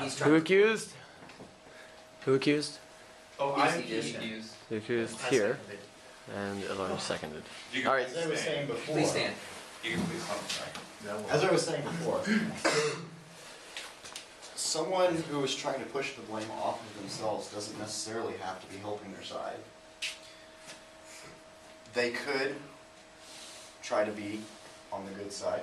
He's Who trying. accused? Who accused? Oh, He's I the accused. Who accused I here, seconded. and Elar seconded. You can Alright. please As I was stand. saying before. Please stand. You can please come. As I was saying before. Someone who is trying to push the blame off of themselves doesn't necessarily have to be helping their side. They could try to be on the good side.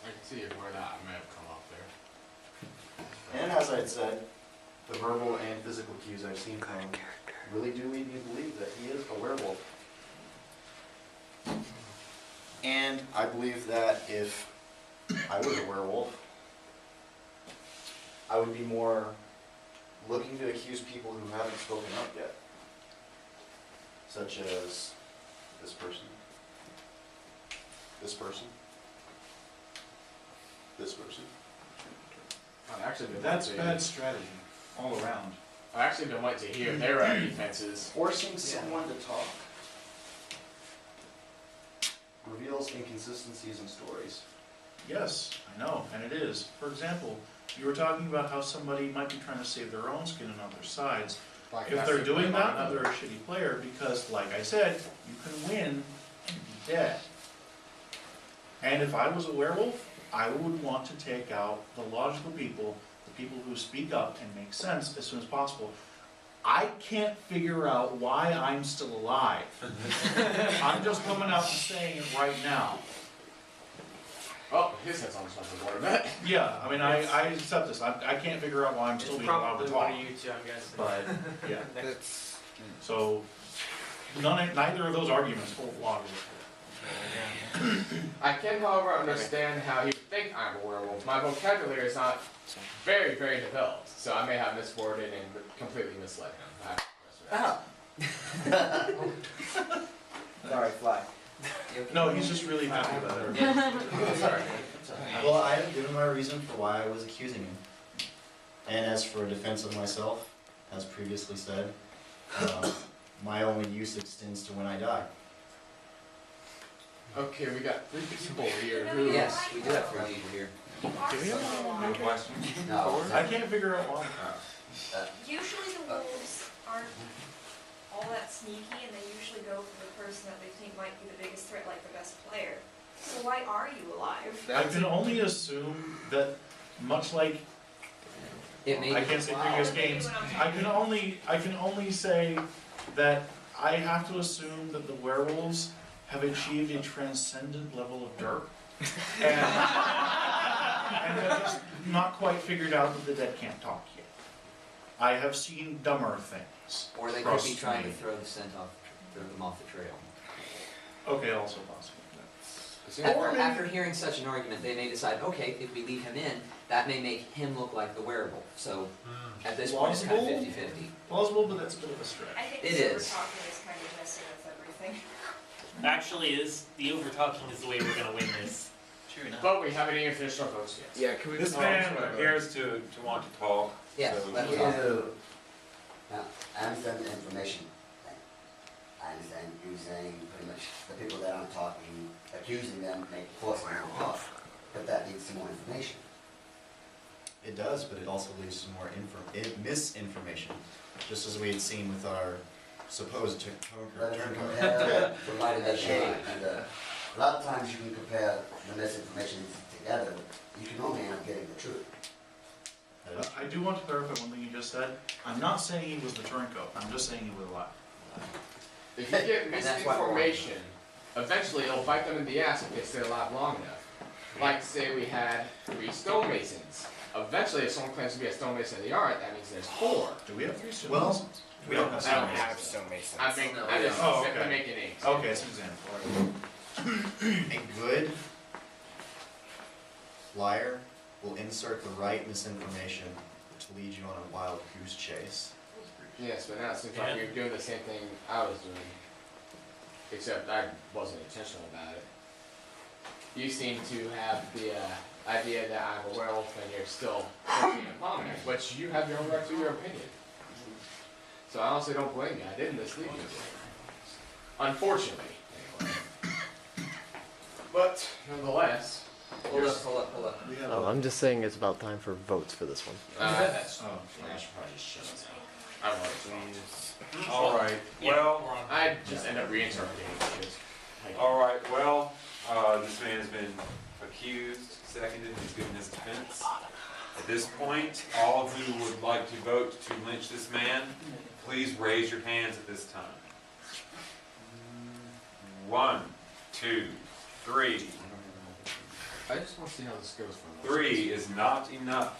I can see where that may have come up there. And as I had said, the verbal and physical cues I've seen from him really do lead me to believe that he is a werewolf. And I believe that if I was a werewolf, I would be more looking to accuse people who haven't spoken up yet. Such as this person, this person, this person. I've actually been That's waiting- bad strategy, all around. I've actually been waiting to hear their defenses. Forcing someone to talk reveals inconsistencies in stories. Yes, I know, and it is. For example, you were talking about how somebody might be trying to save their own skin on other sides. Like If that's they're the doing blame that, on then they're a shitty player, because, like I said, you can win and be dead. And if I was a werewolf, I would want to take out the logical people, the people who speak up and make sense as soon as possible. I can't figure out why I'm still alive. I'm just coming out and saying it right now. Oh, his head's on something more than that. Yeah, I mean, I accept this. I can't figure out why I'm still It's being allowed to probably one talk. of you two, I'm guessing. But, yeah. Next. So, neither of those arguments hold water. I can, however, understand how he would think I'm a werewolf. My vocabulary is not very, very developed, so I may have misworded and completely misled him. Sorry, fly. No, he's just really happy about it. Sorry. Well, I have given my reason for why I was accusing him. And as for a defense of myself, as previously said, my only use extends to when I die. Okay, we got 3 people here who... Yes, we do have 3 people here. No question? No. I can't figure out why. Usually the wolves aren't all that sneaky, and they usually go for the person that they think might be the biggest threat, like the best player. So why are you alive? I can only assume that, much like, It may I be. can't say previous games, I can only say that I have to assume that the werewolves have achieved a transcendent level of dark. And they're just not quite figured out that the dead can't talk yet. I have seen dumber things. Or they could Trust be trying to me. throw them off the trail. Okay, also possible. After hearing such an argument, they may decide, okay, if we leave him in, that may make him look like the werewolf. So at this point, it's kind of Plausible? 50-50. Plausible, but that's a bit of a stretch. I think It this is. over-talking is kind of messing with everything. Actually, the over-talking is the way we're gonna win this. True enough. But we haven't even finished our votes yet. Yeah, can we? This man appears to want to talk. Yeah, so- let me Now, I understand the information thing. I understand you saying pretty much the people that aren't talking, accusing them, forcing them to talk. But that needs some more information. It does, but it also leaves some more misinformation, just as we had seen with our supposed But if you turncoat. compare, provided they shade, and a lot of times you can compare the misinformation together, you can only end up getting the truth. I do want to clarify one thing you just said. I'm not saying he was the turncoat. I'm just saying he was alive. If you get And that's why we're- misinformation, eventually it'll bite them in the ass if they stay alive long enough. Like say we had 3 stonemasons. Eventually, if someone claims to be a stonemason in the art, that means there's 4. Do we have 3 students? Well, we don't have I don't students. have stonemasons. I'm just Oh, simply okay. making names. Okay, it's an example. a good liar will insert the right misinformation to lead you on a wild goose chase. Yes, but now it seems like you're doing the same thing I was doing. Except I wasn't intentional about it. You seem to have the idea that I'm a werewolf and you're still pushing upon me, but you have your own right to your opinion. So I honestly don't blame you. I didn't mislead you. Unfortunately. Anyway. But nonetheless, Hold up. We have Oh, a- I'm just saying it's about time for votes for this one. That's. Oh, I should probably just shut this out. I don't know. All right, Yeah, well, we're on. I just end up reinterpreting it because. all right, well, this man has been accused, seconded, he's given his defense. At this point, all who would like to vote to lynch this man, please raise your hands at this time. 1, 2, 3. I just want to see how this goes for 3 is not enough.